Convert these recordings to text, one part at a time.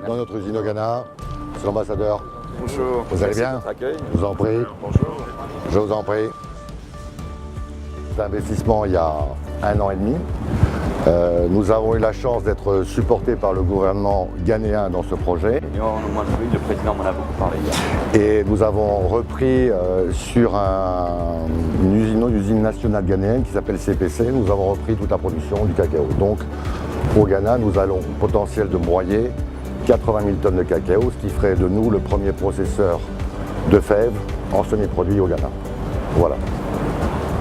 dans notre usine au Ghana. Monsieur l'ambassadeur, Bonjour. vous allez Merci de bien? votre accueil. Je vous en prie. Bonjour. Je vous en prie. Cet investissement il y a 1 an et demi. Nous avons eu la chance d'être supportés par le gouvernement ghanéen dans ce projet. Et au moins le président m'en a beaucoup parlé hier. Et nous avons repris sur une usine nationale ghanéenne qui s'appelle CPC, nous avons repris toute la production du cacao. Donc au Ghana, nous allons potentiel de broyer 80 000 tonnes de cacao, ce qui ferait de nous le premier processeur de fèves en semi-produit au Ghana. Voilà.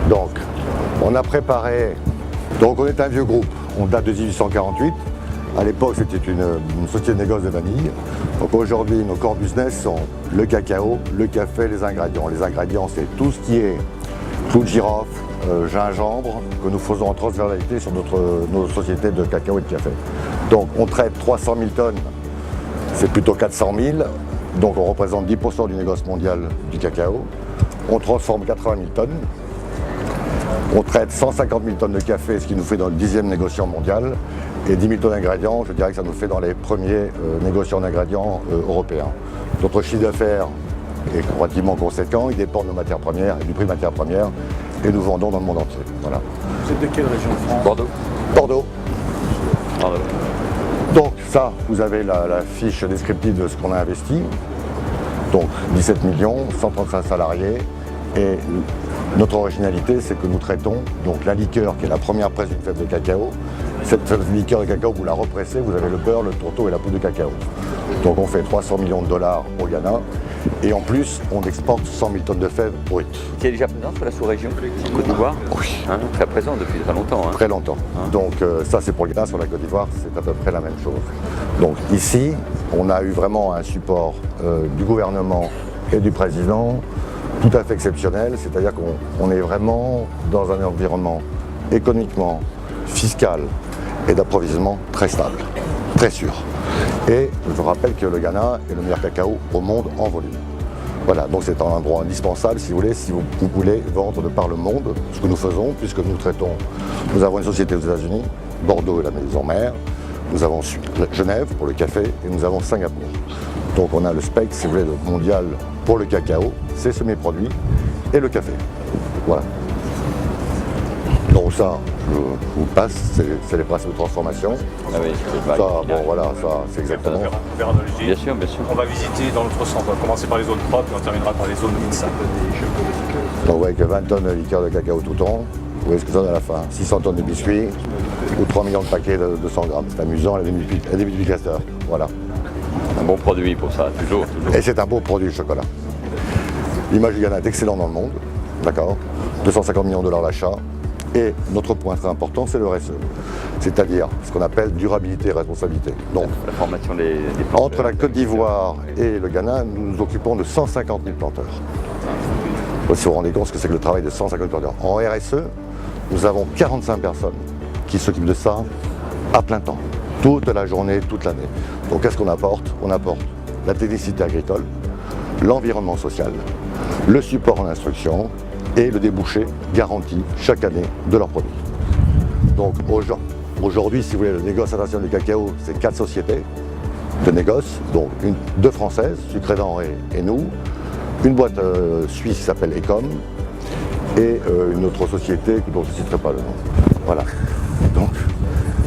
Donc, on a préparé. Donc, on est un vieux groupe. On date de 1848. À l'époque, c'était une société de négoce de vanille. Donc, aujourd'hui, nos core business sont le cacao, le café, les ingrédients. Les ingrédients, c'est tout ce qui est clou de girofle, gingembre, que nous faisons en transversalité sur nos sociétés de cacao et de café. Donc, on traite 300 000 tonnes. C'est plutôt 400 000, donc on représente 10% du négoce mondial du cacao. On transforme 80 000 tonnes. On traite 150 000 tonnes de café, ce qui nous fait dans le 10e négociant mondial. Et 10 000 tonnes d'ingrédients, je dirais que ça nous fait dans les premiers négociants d'ingrédients européens. Notre chiffre d'affaires est relativement conséquent, il dépend de nos matières premières et du prix de matières premières. Et nous vendons dans le monde entier. Voilà. Vous êtes de quelle région de France? Bordeaux. Bordeaux. Bordeaux. Donc ça, vous avez la fiche descriptive de ce qu'on a investi. Donc 17 millions, 135 salariés. Et notre originalité, c'est que nous traitons donc la liqueur, qui est la première presse d'une fève de cacao. Cette liqueur de cacao, vous la repressez, vous avez le beurre, le tourteau et la poudre de cacao. Donc on fait 300 millions de dollars au Ghana. Et en plus, on exporte 100 000 tonnes de fèves brutes. Qui est déjà présent sur la sous-région Côte d'Ivoire? Oui. Hein, très présent depuis très longtemps. Hein. Très longtemps. Donc ça c'est pour le Ghana, sur la Côte d'Ivoire c'est à peu près la même chose. Donc ici on a eu vraiment un support du gouvernement et du président tout à fait exceptionnel, c'est-à-dire qu'on est vraiment dans un environnement économiquement, fiscal et d'approvisionnement très stable, très sûr. Et je vous rappelle que le Ghana est le meilleur cacao au monde en volume. Voilà, donc c'est un endroit indispensable si vous voulez vendre de par le monde, ce que nous faisons, puisque nous avons une société aux États-Unis, Bordeaux et la maison mère, nous avons Genève pour le café et nous avons Singapour. Donc on a le spectre, si vous voulez, mondial pour le cacao, ses semi-produits et le café. Voilà. Donc ça, je vous passe, c'est les principes de transformation. Ah oui, Ça, bon voilà, ça c'est exactement. On verra dans le G. Bien sûr, bien sûr. On va visiter dans l'autre sens. On va commencer par les zones propres et on terminera par les zones INSA. Donc vous voyez que 20 tonnes de liqueur de cacao tout temps, vous voyez ce que ça donne à la fin. 600 tonnes de biscuits ou 3 millions de paquets de 200 grammes. C'est amusant, elle a des multiplicateurs. Voilà. Un bon produit pour ça, toujours. Et c'est un beau produit, le chocolat. L'image du Ghana est excellente dans le monde, d'accord. 250 millions de dollars l'achat. Et notre point très important, c'est le RSE, c'est-à-dire ce qu'on appelle durabilité et responsabilité. Donc, La formation des planteurs. entre la Côte d'Ivoire et le Ghana, nous nous occupons de 150 000 planteurs. Si vous vous rendez compte ce que c'est que le travail de 150 planteurs. En RSE, nous avons 45 personnes qui s'occupent de ça à plein temps, toute la journée, toute l'année. Donc qu'est-ce qu'on apporte? On apporte la technicité agricole, l'environnement social, le support en instruction et le débouché garanti chaque année de leurs produits. Donc aujourd'hui, si vous voulez, le négoce international du cacao, c'est 4 sociétés de négoce, donc 2 françaises, Sucré Denrée et nous, une boîte suisse qui s'appelle Ecom et une autre société dont je ne citerai pas le nom. Voilà. Donc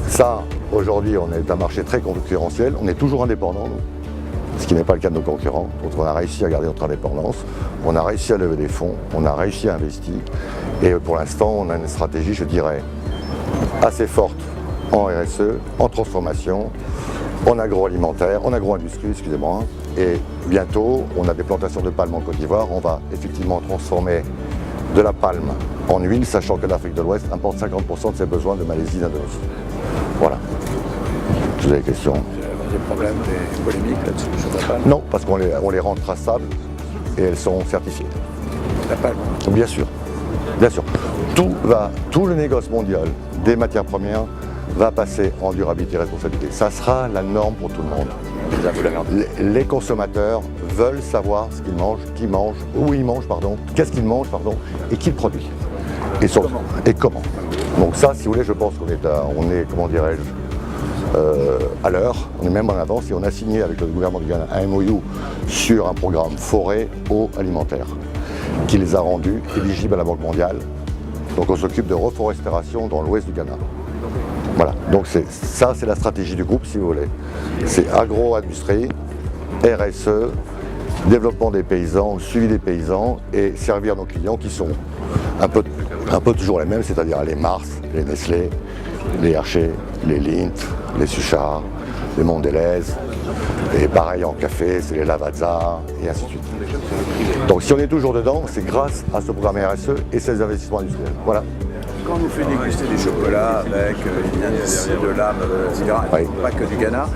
ça, aujourd'hui, on est un marché très concurrentiel, on est toujours indépendant, nous. Ce qui n'est pas le cas de nos concurrents. Donc on a réussi à garder notre indépendance, on a réussi à lever des fonds, on a réussi à investir. Et pour l'instant, on a une stratégie, je dirais, assez forte en RSE, en transformation, en agroalimentaire, en agro-industrie, excusez-moi. Et bientôt, on a des plantations de palmes en Côte d'Ivoire. On va effectivement transformer de la palme en huile, sachant que l'Afrique de l'Ouest importe 50% de ses besoins de Malaisie et d'Indonésie. Voilà. Vous avez des questions? Des problèmes, des polémiques là-dessus sur la palme? Non, parce qu'on les rend traçables et elles sont certifiées. La palme? Bien sûr, bien sûr. Tout le négoce mondial des matières premières va passer en durabilité et responsabilité. Ça sera la norme pour tout le monde. Vous l'avez entendu. Les consommateurs veulent savoir ce qu'ils mangent, qui mangent, où ils mangent, qu'est-ce qu'ils mangent, et qui le produit. Et comment. Donc ça, si vous voulez, je pense qu'on est, comment dirais-je, à l'heure. On est même en avance et on a signé avec le gouvernement du Ghana un MOU sur un programme forêt, eau, alimentaire qui les a rendus éligibles à la Banque mondiale. Donc on s'occupe de reforestation dans l'ouest du Ghana. Voilà, donc ça c'est la stratégie du groupe si vous voulez. C'est agro-industrie, RSE, développement des paysans, suivi des paysans et servir nos clients qui sont un peu toujours les mêmes, c'est-à-dire les Mars, les Nestlé, les Hershey, les Lindt, les Suchard, les Mondelez, et pareil en café, c'est les Lavazza, et ainsi de suite. Donc si on est toujours dedans, c'est grâce à ce programme RSE et ces investissements industriels. Voilà. Quand on nous fait déguster du chocolat avec il vient d'ici, de là, etc., Oui. pas que du Ghana,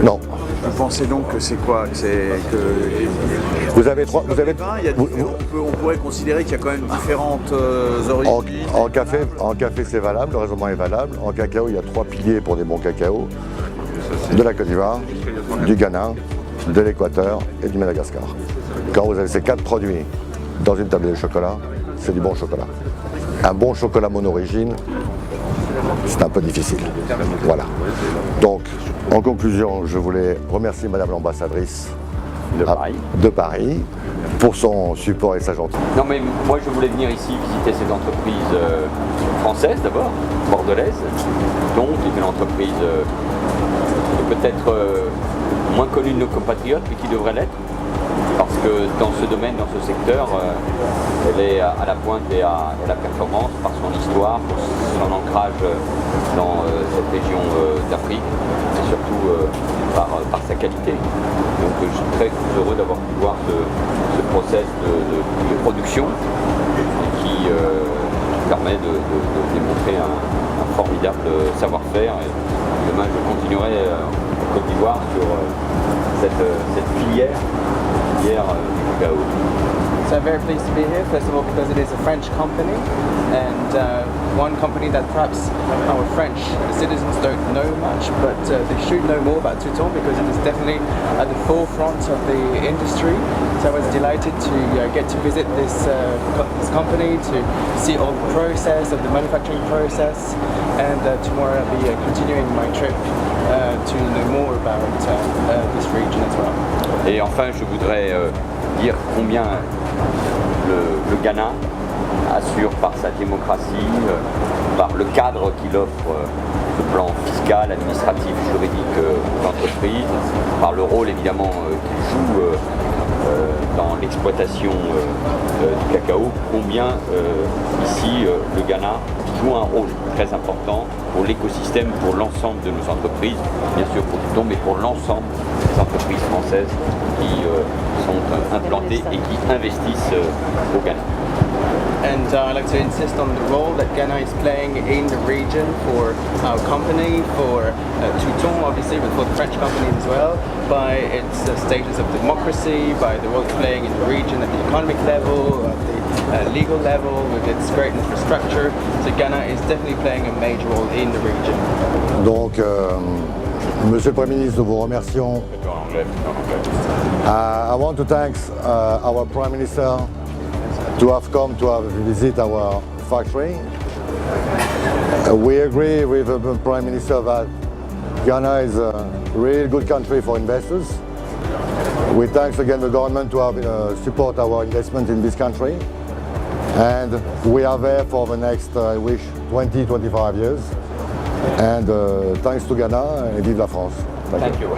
Non. vous pensez donc que c'est quoi? Vous avez trois. Vous avez, on pourrait considérer qu'il y a quand même différentes origines. en café c'est valable, le raisonnement est valable. En cacao, il y a 3 piliers pour des bons cacao. De la Côte d'Ivoire, du Ghana, de l'Équateur et du Madagascar. Quand vous avez ces 4 produits dans une tablette de chocolat, c'est du bon chocolat. Un bon chocolat mono-origine, c'est un peu difficile. Voilà. Donc, en conclusion, je voulais remercier Madame l'ambassadrice de Paris. pour son support et sa gentillesse. Non mais moi je voulais venir ici visiter cette entreprise française d'abord, bordelaise, donc qui est une entreprise peut-être moins connue de nos compatriotes mais qui devrait l'être. Parce que dans ce domaine, dans ce secteur, elle est à la pointe et à la performance par son histoire, pour son ancrage dans cette région d'Afrique et surtout par sa qualité. Donc je suis très heureux d'avoir pu voir ce process de production qui permet de démontrer un formidable savoir-faire. Et demain je continuerai en Côte d'Ivoire sur cette filière du cacao. So I'm very pleased to be here, first of all because it is a French company and one company that perhaps our French citizens don't know much, but they should know more about Touton because it is definitely at the forefront of the industry. So I was delighted to get to visit this company, to see all the process of the manufacturing process, and tomorrow I'll be continuing my trip to know more about this region as well. Et enfin, je voudrais dire combien le Ghana assure par sa démocratie, par le cadre qu'il offre sur le plan fiscal, administratif, juridique aux entreprises, par le rôle évidemment qu'il joue dans l'exploitation du cacao, combien ici le Ghana joue un rôle très important pour l'écosystème, pour l'ensemble de nos entreprises, bien sûr pour Touton, mais pour l'ensemble des entreprises françaises qui sont implantées et qui investissent au Ghana. And I'd like to insist on the role that Ghana is playing in the region for our company, for Touton obviously, but for the French companies as well, by its status of democracy, by the role it's playing in the region at the economic level, at the legal level, with its great infrastructure. So Ghana is definitely playing a major role in the region. Donc, Monsieur le Premier ministre, nous vous remercions. I want to thank our Prime Minister to have come to visit our factory. We agree with the Prime Minister that Ghana is a really good country for investors. We thank again the government to have support our investment in this country. And we are there for the next, I wish, 20-25 years. And thanks to Ghana, and vive la France. Thank you.